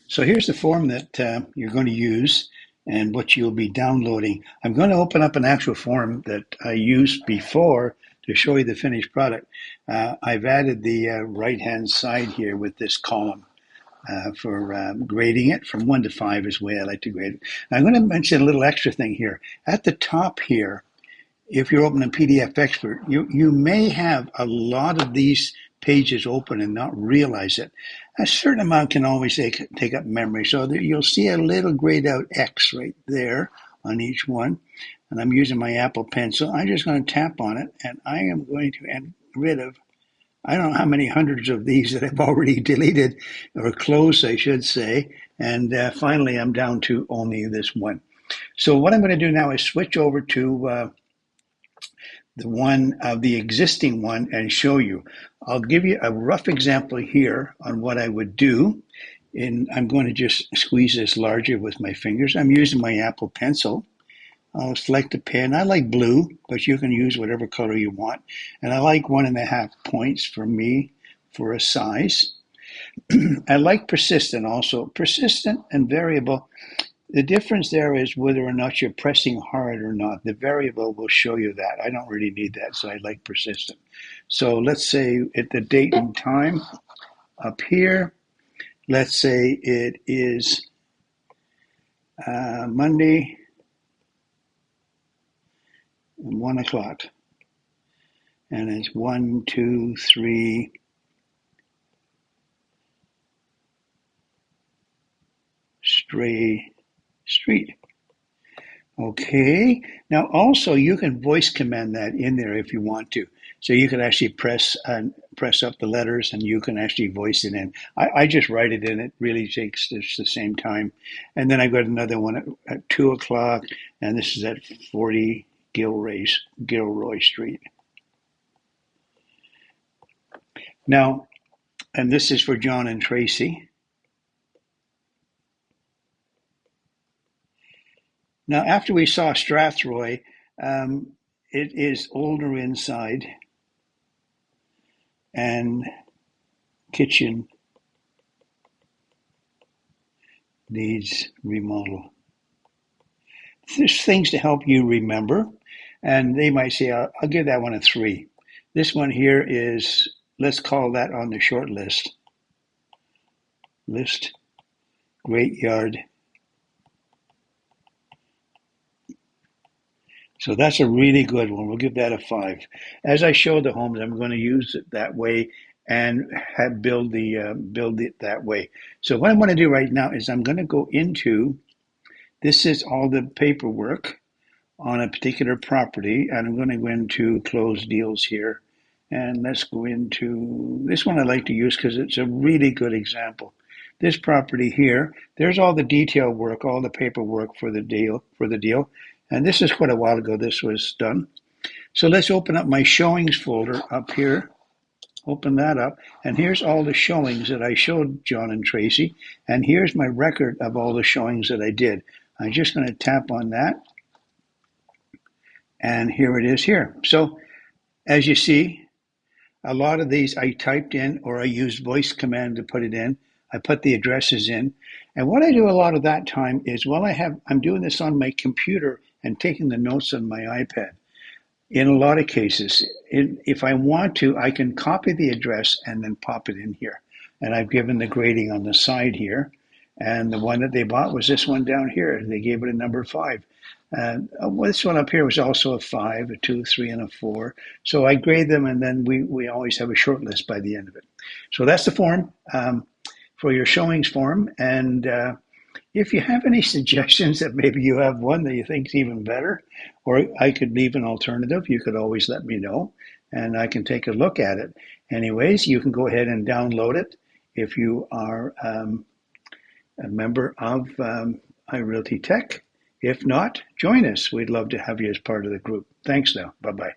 So here's the form that you're going to use and what you'll be downloading. I'm going to open up an actual form that I used before to show you the finished product. I've added the right-hand side here with this column for grading it from 1 to 5 is the way I like to grade it. I'm going to mention a little extra thing here. At the top here, if you're opening PDF Expert, you may have a lot of these pages open and not realize it. A certain amount can always take up memory. So there, you'll see a little grayed out X right there on each one. And I'm using my Apple Pencil. I'm just going to tap on it, and I am going to get rid of, I don't know how many hundreds of these that I've already deleted or closed, I should say. And finally, I'm down to only this one. So what I'm going to do now is switch over to the one of the existing one and show you. I'll give you a rough example here on what I would do. And I'm going to just squeeze this larger with my fingers. I'm using my Apple Pencil. I'll select a pen. I like blue, but you can use whatever color you want. And I like 1.5 points for me for a size. I like persistent also. Persistent and variable. The difference there is whether or not you're pressing hard or not. The variable will show you that. I don't really need that, so I like persistent. So let's say at the date and time up here, let's say it is Monday, 1 o'clock. And it's 1, 2, 3, Street. Okay. Now also you can voice command that in there if you want to. So you can actually press up the letters and you can actually voice it in. I just write it in. It really takes just the same time. And then I've got another one at 2 o'clock, and this is at 40 Gilroy Street. Now, and this is for John and Tracy. Now, after we saw Strathroy, it is older inside and kitchen needs remodel. There's things to help you remember, and they might say, I'll give that one a 3. This one here is, let's call that on the short list. List, Great Yard. So that's a really good one. We'll give that a 5. As I show the homes, I'm going to use it that way and build it that way. So what I'm going to do right now is I'm going to go into, this is all the paperwork on a particular property, and I'm going to go into closed deals here. And let's go into, this one I like to use because it's a really good example. This property here, there's all the detail work, all the paperwork for the deal. And this is quite a while ago this was done. So let's open up my showings folder up here. Open that up. And here's all the showings that I showed John and Tracy. And here's my record of all the showings that I did. I'm just going to tap on that. And here it is here. So as you see, a lot of these I typed in or I used voice command to put it in. I put the addresses in. And what I do a lot of that time is while I'm doing this on my computer and taking the notes on my iPad. In a lot of cases, if I want to, I can copy the address and then pop it in here. And I've given the grading on the side here. And the one that they bought was this one down here. They gave it a number 5. This one up here was also a 5, a 2, 3, and a 4. So I grade them, and then we always have a short list by the end of it. So that's the form for your showings form. And if you have any suggestions that maybe you have one that you think is even better, or I could leave an alternative, you could always let me know, and I can take a look at it. Anyways, you can go ahead and download it if you are a member of iRealty Tech. If not, join us. We'd love to have you as part of the group. Thanks now. Bye-bye.